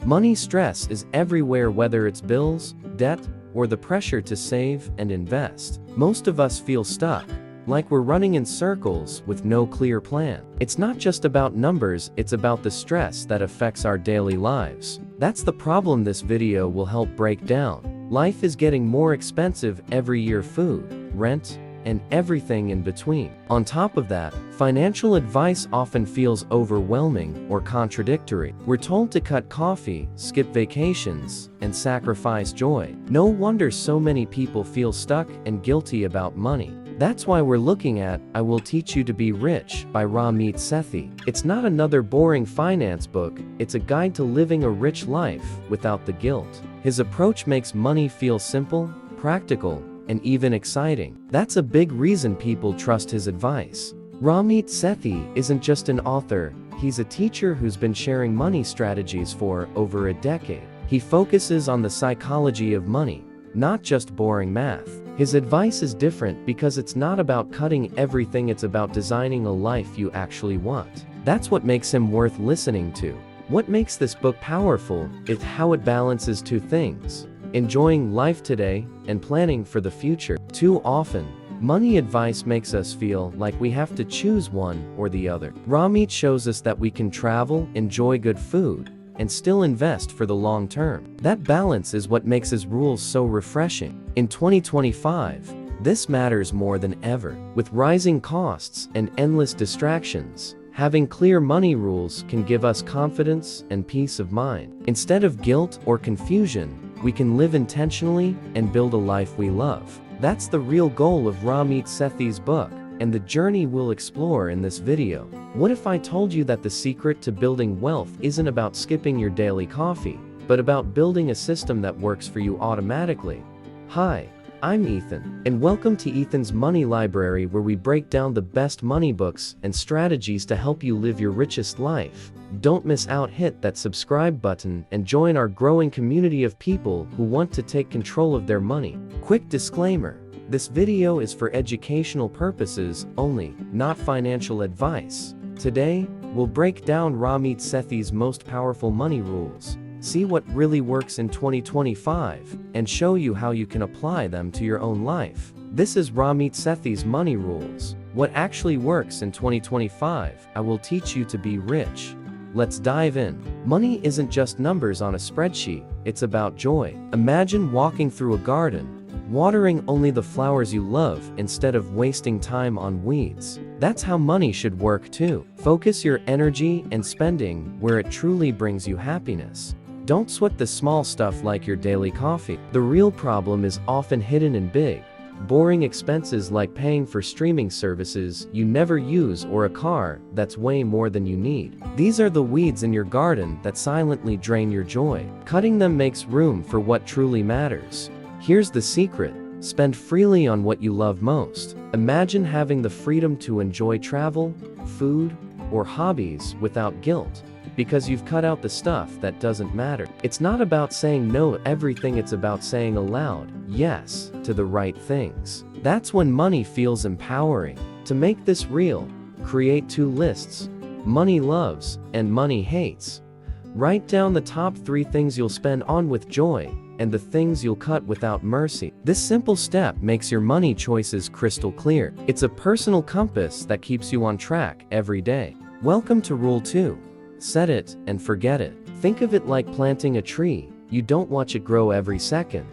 Money stress is everywhere, whether it's bills, debt, or the pressure to save and invest. Most of us feel stuck, like we're running in circles with no clear plan. It's not just about numbers, it's about the stress that affects our daily lives. That's the problem this video will help break down. Life is getting more expensive every year: food, rent, and everything in between. On top of that, financial advice often feels overwhelming or contradictory. We're told to cut coffee, skip vacations, and sacrifice joy. No wonder so many people feel stuck and guilty about money. That's why we're looking at I Will Teach You to Be Rich by Ramit Sethi. It's not another boring finance book, it's a guide to living a rich life without the guilt. His approach makes money feel simple, practical, and even exciting. That's a big reason people trust his advice. Ramit Sethi isn't just an author, he's a teacher who's been sharing money strategies for over a decade. He focuses on the psychology of money, not just boring math. His advice is different because it's not about cutting everything, it's about designing a life you actually want. That's what makes him worth listening to. What makes this book powerful is how it balances two things: enjoying life today and planning for the future. Too often, money advice makes us feel like we have to choose one or the other. Ramit shows us that we can travel, enjoy good food, and still invest for the long term. That balance is what makes his rules so refreshing. In 2025, this matters more than ever. With rising costs and endless distractions, having clear money rules can give us confidence and peace of mind. Instead of guilt or confusion, we can live intentionally and build a life we love. That's the real goal of Ramit Sethi's book, and the journey we'll explore in this video. What if I told you that the secret to building wealth isn't about skipping your daily coffee, but about building a system that works for you automatically? Hi, I'm Ethan, and welcome to Ethan's Money Library, where we break down the best money books and strategies to help you live your richest life. Don't miss out, hit that subscribe button and join our growing community of people who want to take control of their money. Quick disclaimer: this video is for educational purposes only, not financial advice. Today, we'll break down Ramit Sethi's most powerful money rules, see what really works in 2025, and show you how you can apply them to your own life. This is Ramit Sethi's money rules. What actually works in 2025? I will teach you to be rich. Let's dive in. Money isn't just numbers on a spreadsheet, it's about joy. Imagine walking through a garden, watering only the flowers you love instead of wasting time on weeds. That's how money should work too. Focus your energy and spending where it truly brings you happiness. Don't sweat the small stuff like your daily coffee. The real problem is often hidden in big, boring expenses like paying for streaming services you never use or a car that's way more than you need. These are the weeds in your garden that silently drain your joy. Cutting them makes room for what truly matters. Here's the secret: spend freely on what you love most. Imagine having the freedom to enjoy travel, food, or hobbies without guilt, because you've cut out the stuff that doesn't matter. It's not about saying no to everything, it's about saying aloud yes to the right things. That's when money feels empowering. To make this real, create two lists: money loves and money hates. Write down the top 3 things you'll spend on with joy, and the things you'll cut without mercy. This simple step makes your money choices crystal clear. It's a personal compass that keeps you on track every day. Welcome to Rule 2. Set it and forget it. Think of it like planting a tree. You don't watch it grow every second,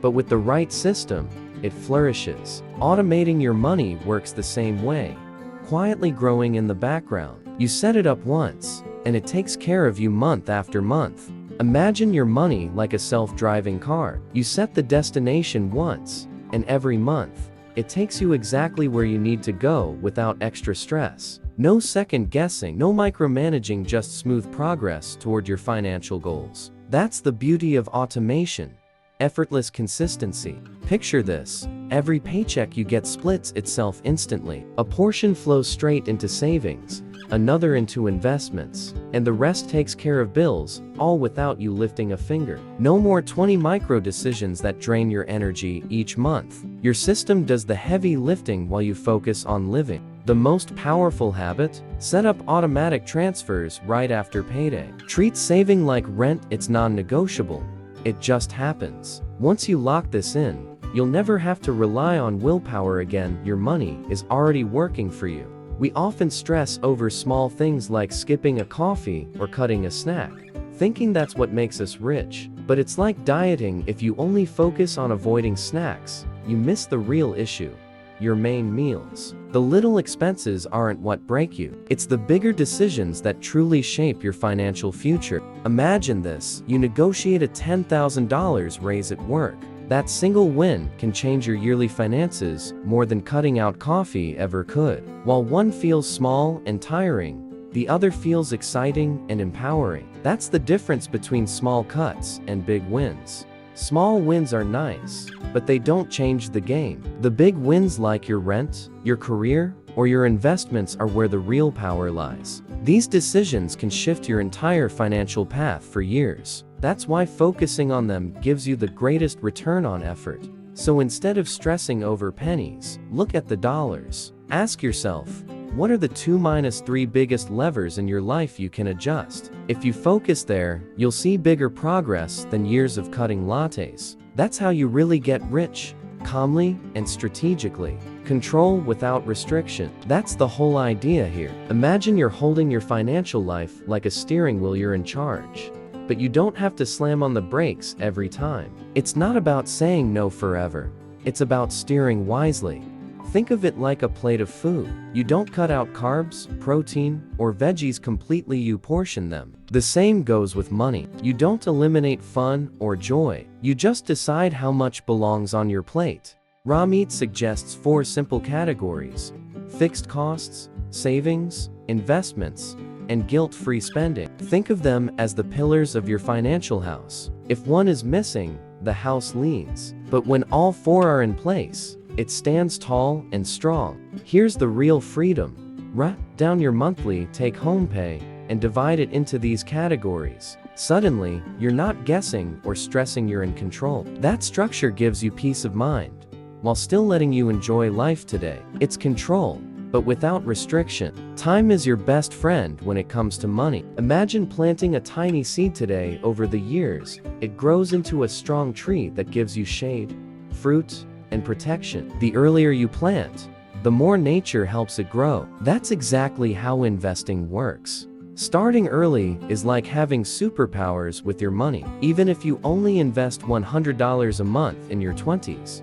but with the right system, it flourishes. Automating your money works the same way, quietly growing in the background. You set it up once, and it takes care of you month after month. Imagine your money like a self-driving car. You set the destination once, and every month, it takes you exactly where you need to go without extra stress. No second guessing, no micromanaging, just smooth progress toward your financial goals. That's the beauty of automation. Effortless consistency. Picture this: every paycheck you get splits itself instantly. A portion flows straight into savings, another into investments, and the rest takes care of bills, all without you lifting a finger. No more 20 micro decisions that drain your energy each month. Your system does the heavy lifting while you focus on living. The most powerful habit? Set up automatic transfers right after payday. Treat saving like rent, it's non-negotiable. It just happens. Once you lock this in, you'll never have to rely on willpower again. Your money is already working for you. We often stress over small things like skipping a coffee or cutting a snack, thinking that's what makes us rich. But it's like dieting. If you only focus on avoiding snacks, you miss the real issue. Your main meals. The little expenses aren't what break you. It's the bigger decisions that truly shape your financial future. Imagine this: you negotiate a $10,000 raise at work. That single win can change your yearly finances more than cutting out coffee ever could. While one feels small and tiring, the other feels exciting and empowering. That's the difference between small cuts and big wins. Small wins are nice, but they don't change the game. The big wins, like your rent, your career, or your investments, are where the real power lies. These decisions can shift your entire financial path for years. That's why focusing on them gives you the greatest return on effort. So instead of stressing over pennies, look at the dollars. Ask yourself, what are the 2-3 biggest levers in your life you can adjust? If you focus there, you'll see bigger progress than years of cutting lattes. That's how you really get rich, calmly and strategically. Control without restriction. That's the whole idea here. Imagine you're holding your financial life like a steering wheel. You're in charge, but you don't have to slam on the brakes every time. It's not about saying no forever. It's about steering wisely. Think of it like a plate of food. You don't cut out carbs, protein, or veggies completely, you portion them. The same goes with money. You don't eliminate fun or joy. You just decide how much belongs on your plate. Ramit suggests 4 simple categories: fixed costs, savings, investments, and guilt-free spending. Think of them as the pillars of your financial house. If one is missing, the house leans. But when all 4 are in place, it stands tall and strong. Here's the real freedom. Write down your monthly take-home pay and divide it into these categories. Suddenly, you're not guessing or stressing, you're in control. That structure gives you peace of mind, while still letting you enjoy life today. It's control, but without restriction. Time is your best friend when it comes to money. Imagine planting a tiny seed today. Over the years, it grows into a strong tree that gives you shade, fruit, and protection. The earlier you plant, the more nature helps it grow. That's exactly how investing works. Starting early is like having superpowers with your money. Even if you only invest $100 a month in your 20s,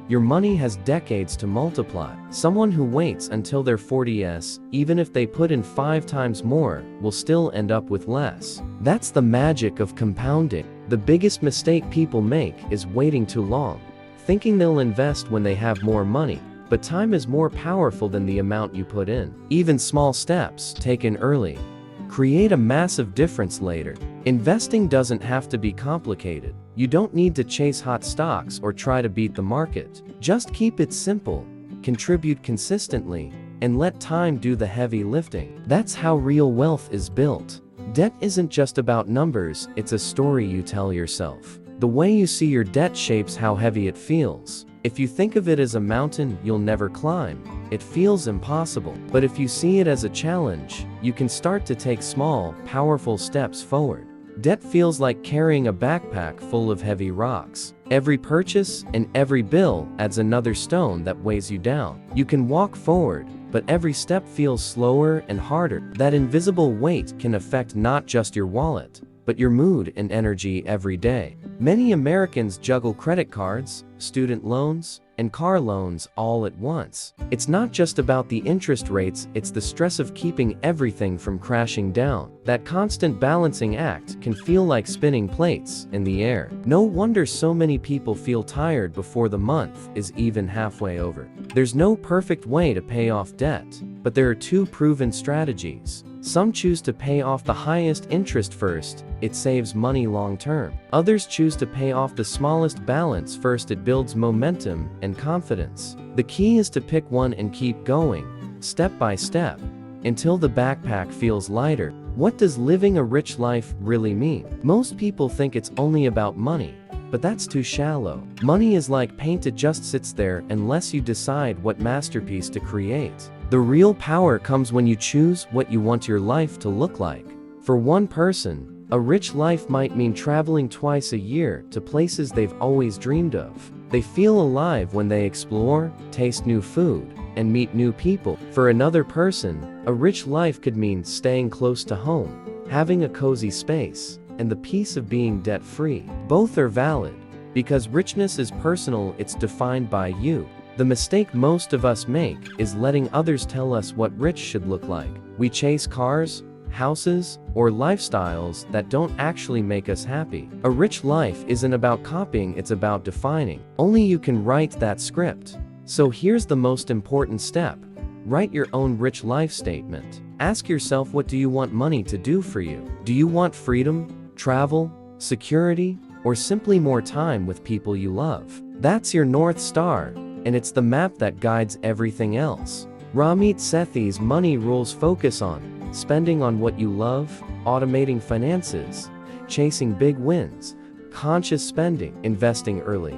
your money has decades to multiply. Someone who waits until their 40s, even if they put in 5 times more, will still end up with less. That's the magic of compounding. The biggest mistake people make is waiting too long, thinking they'll invest when they have more money. But time is more powerful than the amount you put in. Even small steps taken early create a massive difference later. Investing doesn't have to be complicated. You don't need to chase hot stocks or try to beat the market. Just keep it simple, contribute consistently, and let time do the heavy lifting. That's how real wealth is built. Debt isn't just about numbers, it's a story you tell yourself. The way you see your debt shapes how heavy it feels. If you think of it as a mountain you'll never climb, it feels impossible. But if you see it as a challenge, you can start to take small, powerful steps forward. Debt feels like carrying a backpack full of heavy rocks. Every purchase and every bill adds another stone that weighs you down. You can walk forward, but every step feels slower and harder. That invisible weight can affect not just your wallet, but your mood and energy every day. Many Americans juggle credit cards, student loans, and car loans all at once. It's not just about the interest rates, it's the stress of keeping everything from crashing down. That constant balancing act can feel like spinning plates in the air. No wonder so many people feel tired before the month is even halfway over. There's no perfect way to pay off debt, but there are 2 proven strategies. Some choose to pay off the highest interest first, it saves money long term. Others choose to pay off the smallest balance first, it builds momentum and confidence. The key is to pick one and keep going, step by step, until the backpack feels lighter. What does living a rich life really mean? Most people think it's only about money, but that's too shallow. Money is like paint, it just sits there unless you decide what masterpiece to create. The real power comes when you choose what you want your life to look like. For one person, a rich life might mean traveling twice a year to places they've always dreamed of. They feel alive when they explore, taste new food, and meet new people. For another person, a rich life could mean staying close to home, having a cozy space, and the peace of being debt-free. Both are valid, because richness is personal, it's defined by you. The mistake most of us make is letting others tell us what rich should look like. We chase cars, houses, or lifestyles that don't actually make us happy. A rich life isn't about copying, it's about defining. Only you can write that script. So here's the most important step. Write your own rich life statement. Ask yourself, what do you want money to do for you? Do you want freedom, travel, security, or simply more time with people you love? That's your North Star, and it's the map that guides everything else. Ramit Sethi'S money rules focus on spending on what you love, automating finances, chasing big wins, conscious spending, investing early,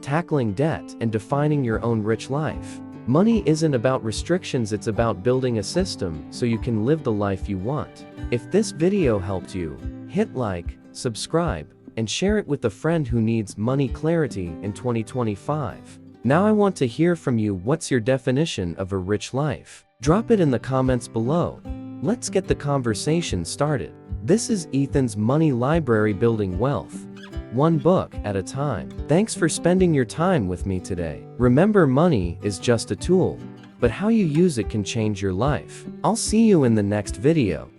tackling debt, and defining your own rich life. Money isn't about restrictions, it's about building a system so you can live the life you want. If this video helped you, hit like, subscribe, and share it with a friend who needs money clarity in 2025. Now I want to hear from you. What's your definition of a rich life? Drop it in the comments below. Let's get the conversation started. This is Ethan's Money Library, building wealth, one book at a time. Thanks for spending your time with me today. Remember, money is just a tool, but how you use it can change your life. I'll see you in the next video.